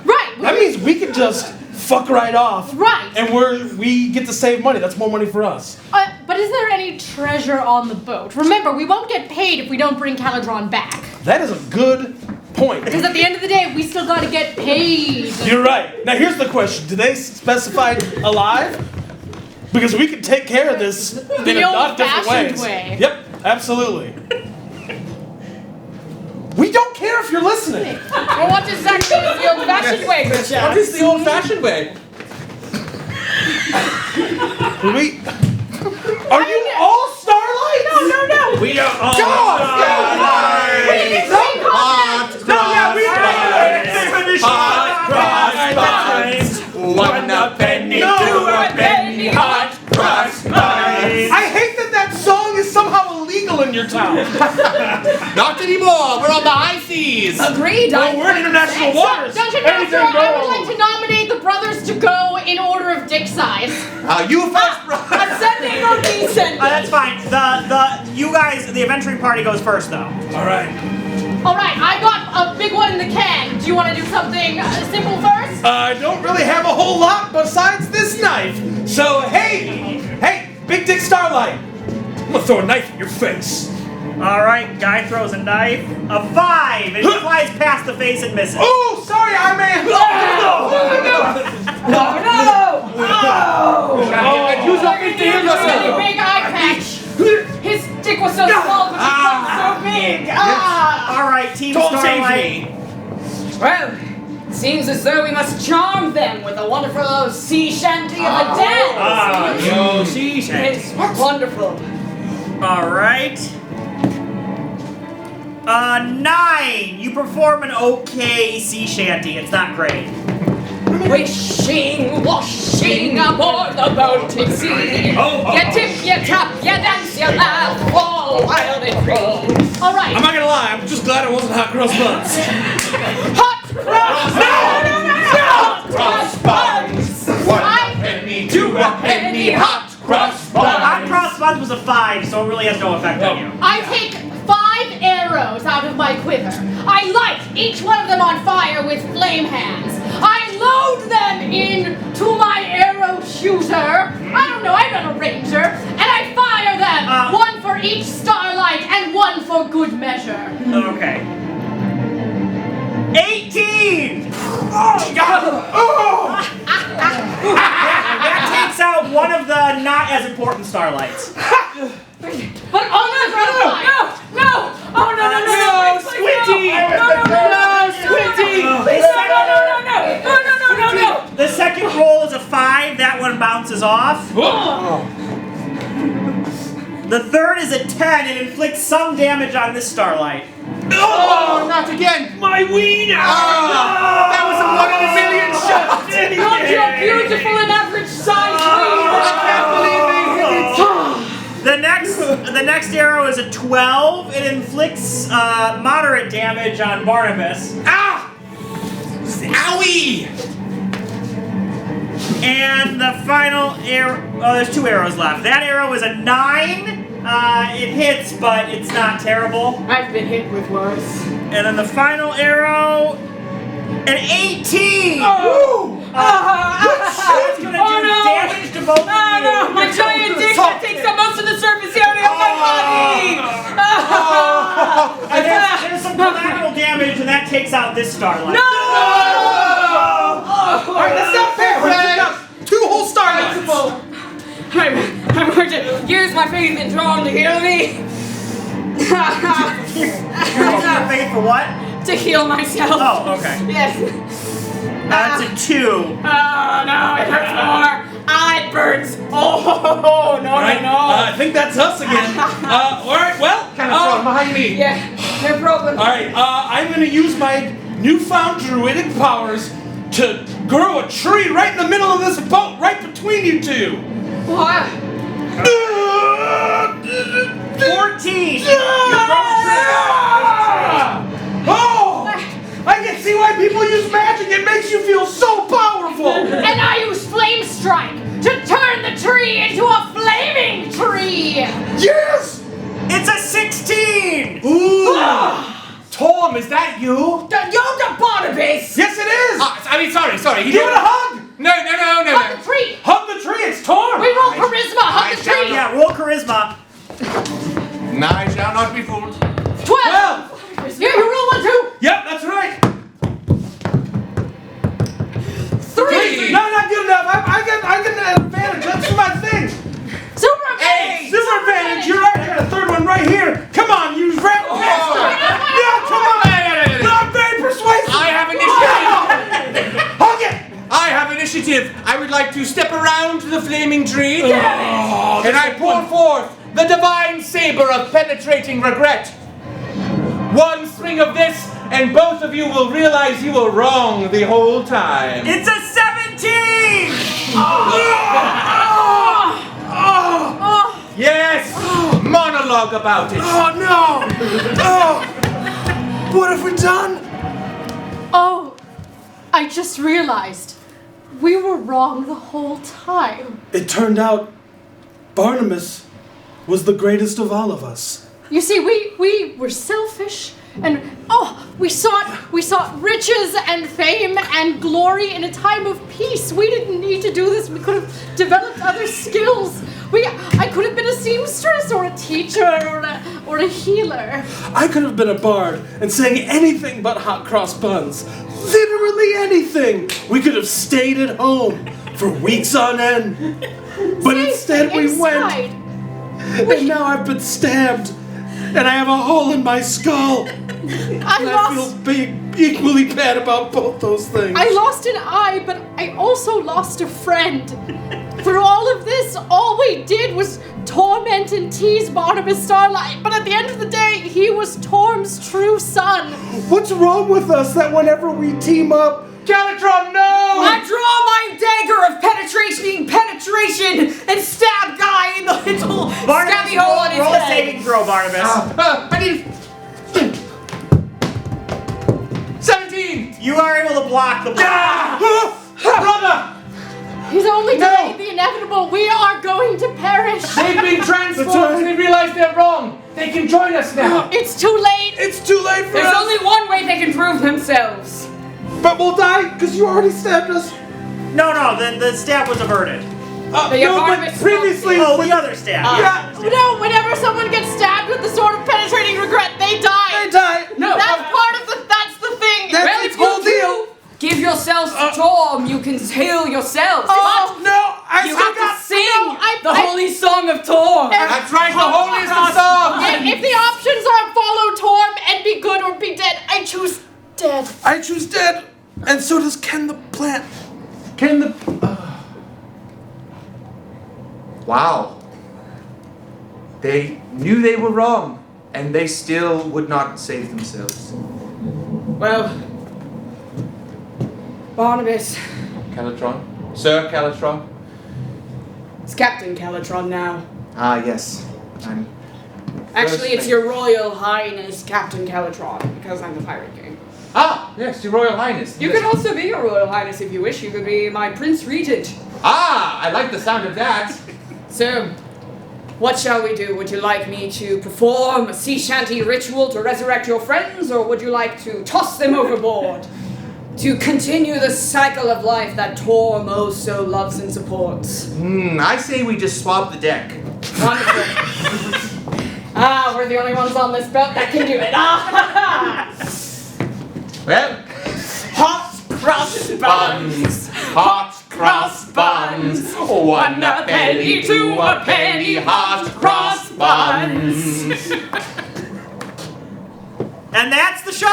Right. That means we can just fuck right off. Right. And we get to save money. That's more money for us. But is there any treasure on the boat? Remember, we won't get paid if we don't bring Caladron back. That is a good point. Because at the end of the day, we still gotta get paid. You're right. Now here's the question. Do they specify alive? Because we can take care of this in a lot of different old-fashioned ways. way. Yep, absolutely. We don't care if you're listening. Well, what exactly is the old-fashioned way, good chap? What is the old-fashioned way? Are you all Starlight? No. We are all Starlight! One a penny, 2 a penny, hot cross buns. I hate that song is somehow illegal in your town. Not anymore. We're on the high seas. Agreed. No, we're in international waters. Dungeon Master, I would like to nominate the brothers to go in order of dick size. You first, brother. Ascending or descending? That's fine. You guys, the adventuring party goes first, though. All right. All right, I got a big one in the can. Do you want to do something simple first? I don't really have a whole lot besides this knife. So, hey, Big Dick Starlight. I'm gonna throw a knife in your face. Alright, guy throws a knife. A 5! And he flies past the face and misses. Oh, sorry, I man. Use up his big eye patch. His dick was so small, but his thumb was so big. Alright, Team Don't Starlight. save me. Well, it seems as though we must charm them with a wonderful sea shanty of a dance. Yo, see, It's wonderful. Alright. 9! You perform an okay sea shanty. It's not great. Wishing, washing aboard the boating sea. You tip, you tap, you dance, you laugh, all wild and free. All right. I'm not gonna lie, I'm just glad it wasn't hot cross buns. Hot cross buns! Hot cross buns! 1 penny, 2 penny, hot cross buns! Hot cross buns was a 5, so it really has no effect on you. I take 5 arrows out of my quiver. I light each one of them on fire with flame hands. I load them into my arrow shooter. I don't know, I'm not a ranger. And I fire them, one for each Starlight and one for good measure. Okay. 18! That takes out one of the not as important Starlights. But oh no! Oh no! Squinty! No! The second roll is a 5. That one bounces off. The third is a 10 and inflicts some damage on this Starlight. Oh, not again! My wiener! That was a 1 in a million shot! Not your beautiful and average size I can't believe they hit it! The next arrow is a 12. It inflicts moderate damage on Barnabas. Ah! Owie! And the final arrow... Oh, there's 2 arrows left. That arrow is a 9. It hits, but it's not terrible. I've been hit with worse. And then the final arrow... An 18! That's gonna do damage to both of you. My giant dick that takes up most of the surface area of my body! And there's some collateral damage, and that takes out this Starlight. Alright, that's not fair! We're 2 whole Starlights! I'm going to use my faith in John to heal me. You're using your faith for what? To heal myself. Oh, okay. Yes. That's a 2. Oh no, it hurts more. It burns. Oh no, Alright, I think that's us again. Alright, well, behind me. Yeah, no problem. alright, I'm gonna use my newfound druidic powers to grow a tree right in the middle of this boat, right between you two. What? 14! Oh! I can see why people use magic. It makes you feel so powerful. And I use Flame Strike to turn the tree into a flaming tree! Yes! It's a 16! Ooh! Tom, is that you? You're the Barnabas! Yes, it is! Sorry. Give it a hug! No. Hug the tree! Hug the tree, it's Torm! We roll charisma! Hug the tree! Yeah, roll charisma. I shall not be fooled. 12! You roll 1 too! Yep, that's right. 3! No, not good enough. I got an advantage. That's my thing. Super advantage! Super advantage. You're right. I got a third one right here. Come on, you rat bastard. Yeah, come on. I'm very persuasive. I have initiative. Hug it. I have initiative. I would like to step around to the flaming tree. And I pour forth the divine saber of penetrating regret. 1 swing of this, and both of you will realize you were wrong the whole time. It's a 17! Yes! Monologue about it. Oh no. Oh. What have we done? Oh, I just realized we were wrong the whole time. It turned out Barnabas was the greatest of all of us. You see, we were selfish And we sought riches and fame and glory in a time of peace. We didn't need to do this. We could have developed other skills. I could have been a seamstress or a teacher or a healer. I could have been a bard and sang anything but hot cross buns. Literally anything. We could have stayed at home for weeks on end. But instead we went. And now I've been stabbed. And I have a hole in my skull. I feel equally bad about both those things. I lost an eye, but I also lost a friend. Through all of this, all we did was torment and tease Barnabas Starlight. But at the end of the day, he was Torm's true son. What's wrong with us that whenever we team up... Calitron, no! I draw my dagger of penetration and stab Guy in the little scabby hole on his roll a head. saving throw, Barnabas. I need 17! You are able to block the blow. Brother! He's only delayed the inevitable. We are going to perish. They've been transformed and they realize they're wrong. They can join us now. It's too late. It's too late for There's us. only one way they can prove themselves. But we'll die because you already stabbed us. No, the stab was averted. No, but previously... Oh, the other stab. No, whenever someone gets stabbed with the sword of penetrating regret, they die. They die. No. That's the thing. That's its whole deal. Give yourselves to Torm, you can heal yourselves. Oh, no, I You still have got... to sing the holy song of Torm. That's right, the holiest of songs. If the options are follow Torm and be good or be dead, I choose dead. I choose dead. And so does Ken the plant. Can the... Wow. They knew they were wrong, and they still would not save themselves. Well, Barnabas. Calitron? Sir Calitron? It's Captain Calitron now. Ah, yes. I'm... Actually, it's your Royal Highness Captain Calitron, because I'm the Pirate King. Ah, yes, your Royal Highness. You can also be your Royal Highness if you wish. You could be my Prince Regent. Ah, I like the sound of that. So, what shall we do? Would you like me to perform a sea shanty ritual to resurrect your friends, or would you like to toss them overboard to continue the cycle of life that Torm so loves and supports? I say we just swap the deck. Wonderful. We're the only ones on this boat that can do it. Well, Hot cross buns. hot cross buns, 1 a penny, 2 a penny, hot cross buns. And that's the show!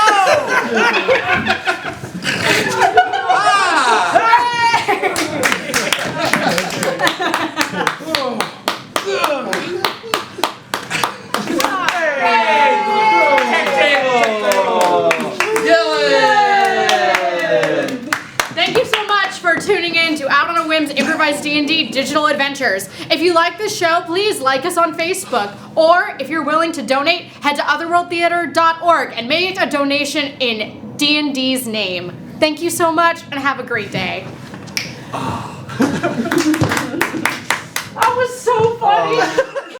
Thank you so much for tuning in to Out on a Whim's Improvised D&D Digital Adventures. If you like this show, please like us on Facebook. Or, if you're willing to donate, head to otherworldtheatre.org and make a donation in D&D's name. Thank you so much, and have a great day.